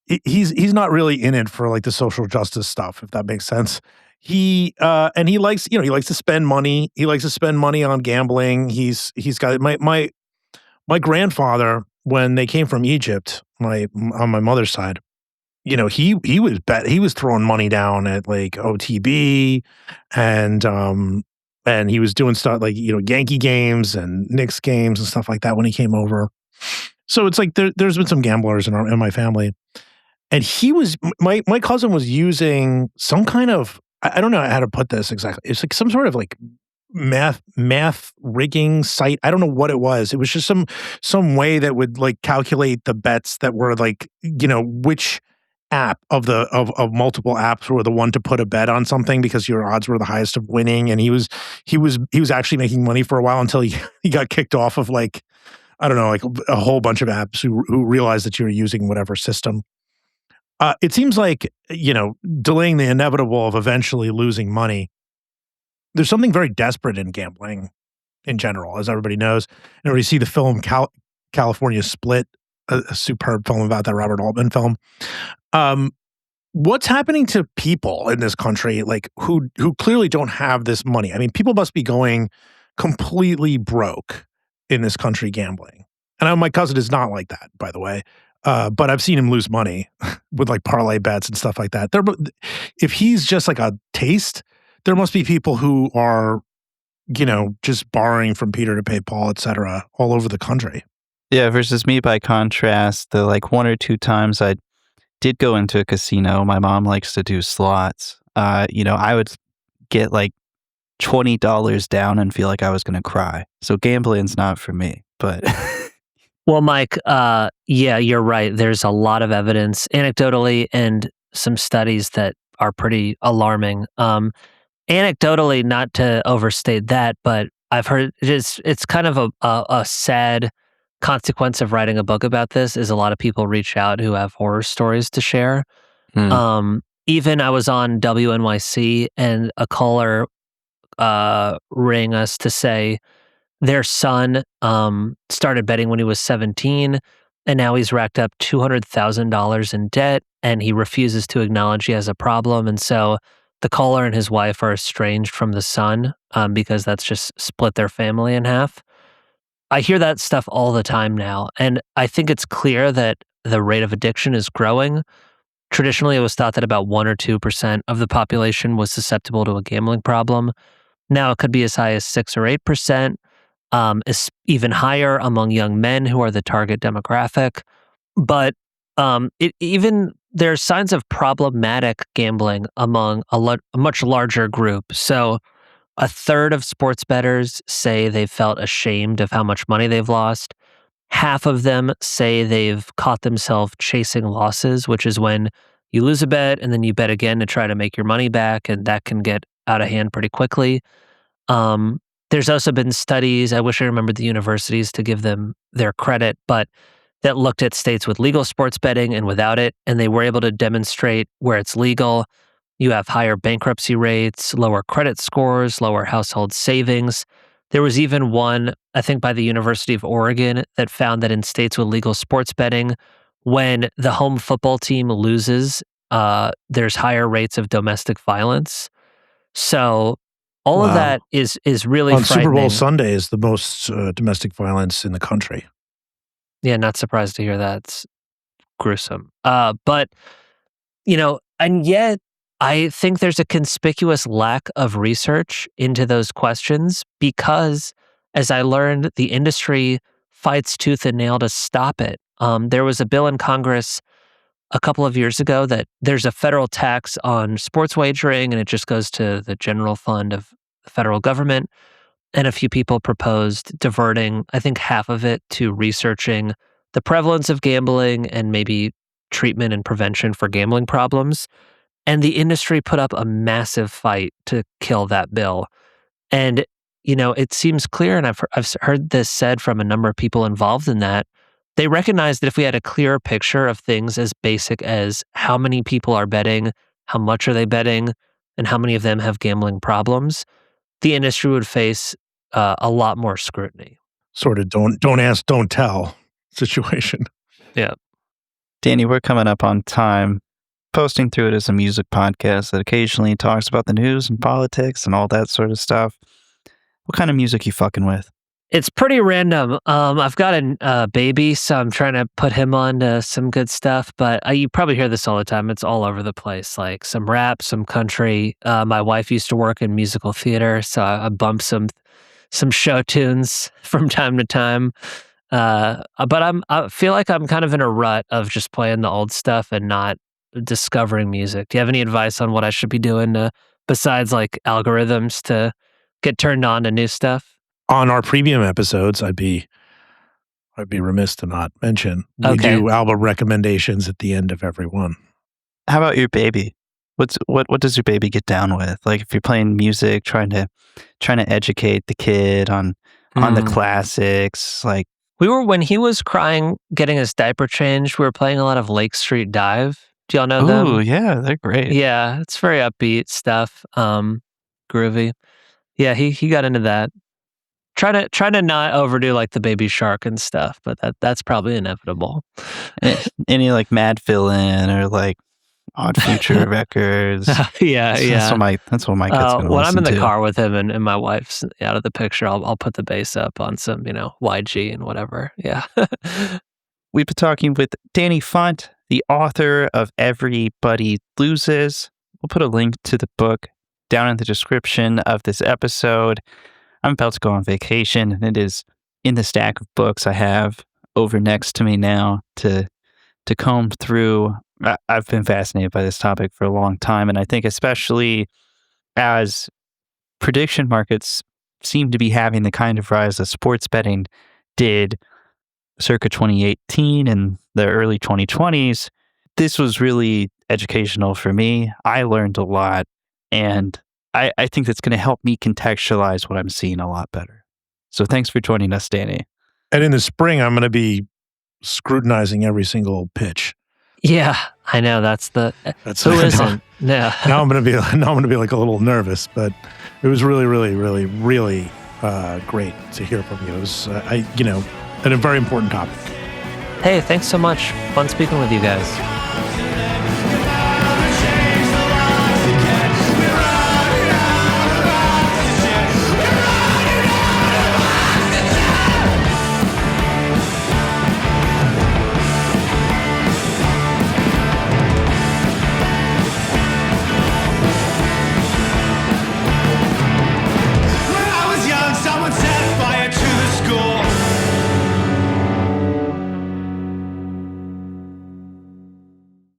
in it for like the social justice stuff, if that makes sense. He likes to spend money. He likes to spend money on gambling. He's got my grandfather, when they came from Egypt, on my mother's side, he was throwing money down at like OTB and he was doing stuff like, Yankee games and Knicks games and stuff like that when he came over. So it's like there's been some gamblers in my family. And my cousin was using some kind of, I don't know how to put this exactly. It's like some sort of like math rigging site. I don't know what it was. It was just some way that would like calculate the bets that were like, which app of multiple apps were the one to put a bet on something because your odds were the highest of winning. And he was actually making money for a while until he got kicked off of like, I don't know, like a whole bunch of apps who realized that you were using whatever system. It seems like, delaying the inevitable of eventually losing money. There's something very desperate in gambling in general, as everybody knows. And when you see the film California Split, a superb film about that Robert Altman film. What's happening to people in this country, like who clearly don't have this money? I mean, people must be going completely broke in this country gambling. And my cousin is not like that, by the way. But I've seen him lose money with like parlay bets and stuff like that. If he's just like a taste, there must be people who are, just borrowing from Peter to pay Paul, et cetera, all over the country. Yeah, versus me, by contrast, the like one or two times I did go into a casino, my mom likes to do slots. I would get like $20 down and feel like I was going to cry. So gambling's not for me, but... Well, Mike, yeah, you're right. There's a lot of evidence anecdotally and some studies that are pretty alarming. Anecdotally, not to overstate that, but I've heard it's kind of a sad consequence of writing a book about this is a lot of people reach out who have horror stories to share. Even I was on WNYC and a caller rang us to say their son started betting when he was 17, and now he's racked up $200,000 in debt, and he refuses to acknowledge he has a problem. And so the caller and his wife are estranged from the son because that's just split their family in half. I hear that stuff all the time now, and I think it's clear that the rate of addiction is growing. Traditionally, it was thought that about 1 or 2% of the population was susceptible to a gambling problem. Now it could be as high as 6 or 8%. Is even higher among young men who are the target demographic. But even there's signs of problematic gambling among a much larger group. So a third of sports bettors say they felt ashamed of how much money they've lost. Half of them say they've caught themselves chasing losses, which is when you lose a bet and then you bet again to try to make your money back, and that can get out of hand pretty quickly. Um, there's also been studies, I wish I remembered the universities to give them their credit, but that looked at states with legal sports betting and without it, and they were able to demonstrate where it's legal. You have higher bankruptcy rates, lower credit scores, lower household savings. There was even one, I think by the University of Oregon, that found that in states with legal sports betting, when the home football team loses, there's higher rates of domestic violence. So all of Wow. that is really On Super Bowl frightening. Sunday is the most domestic violence in the country. Yeah, not surprised to hear that. It's gruesome. But, and yet I think there's a conspicuous lack of research into those questions because, as I learned, the industry fights tooth and nail to stop it. There was a bill in Congress a couple of years ago that there's a federal tax on sports wagering, and it just goes to the general fund of the federal government. And a few people proposed diverting, I think, half of it to researching the prevalence of gambling and maybe treatment and prevention for gambling problems. And the industry put up a massive fight to kill that bill. And, it seems clear, and I've heard this said from a number of people involved in that, they recognize that if we had a clearer picture of things as basic as how many people are betting, how much are they betting, and how many of them have gambling problems, the industry would face a lot more scrutiny. Sort of don't ask, don't tell situation. Yeah. Danny, we're coming up on time. Posting Through It is a music podcast that occasionally talks about the news and politics and all that sort of stuff. What kind of music you fucking with? It's pretty random. I've got a baby, so I'm trying to put him on to some good stuff, but you probably hear this all the time. It's all over the place, like some rap, some country. My wife used to work in musical theater, so I bump some show tunes from time to time. But I feel like I'm kind of in a rut of just playing the old stuff and not discovering music. Do you have any advice on what I should be doing besides like algorithms to get turned on to new stuff? On our premium episodes, I'd be remiss to not mention we Okay. do album recommendations at the end of every one. How about your baby? What does your baby get down with? Like if you're playing music, trying to educate the kid on the classics, like When he was crying, getting his diaper changed, we were playing a lot of Lake Street Dive. Do y'all know them? oh yeah, they're great. Yeah, it's very upbeat stuff. Groovy. Yeah, he got into that. Try to not overdo like the Baby Shark and stuff, but that's probably inevitable. Any like Mad Villain or like Odd Future Records. Yeah. That's what my kid's gonna When I'm in the listen to. car with him and my wife's out of the picture, I'll put the bass up on some, YG and whatever. Yeah. We've been talking with Danny Funt, the author of Everybody Loses. We'll put a link to the book down in the description of this episode. I'm about to go on vacation, and it is in the stack of books I have over next to me now to comb through. I've been fascinated by this topic for a long time, and I think especially as prediction markets seem to be having the kind of rise that sports betting did circa 2018 and the early 2020s, this was really educational for me. I learned a lot, and I think that's going to help me contextualize what I'm seeing a lot better. So thanks for joining us, Danny. And in the spring, I'm going to be scrutinizing every single pitch. Yeah, I know. That's who isn't? Yeah. Now I'm going to be like a little nervous, but it was really, really, really, really great to hear from you. It was, a very important topic. Hey, thanks so much. Fun speaking with you guys.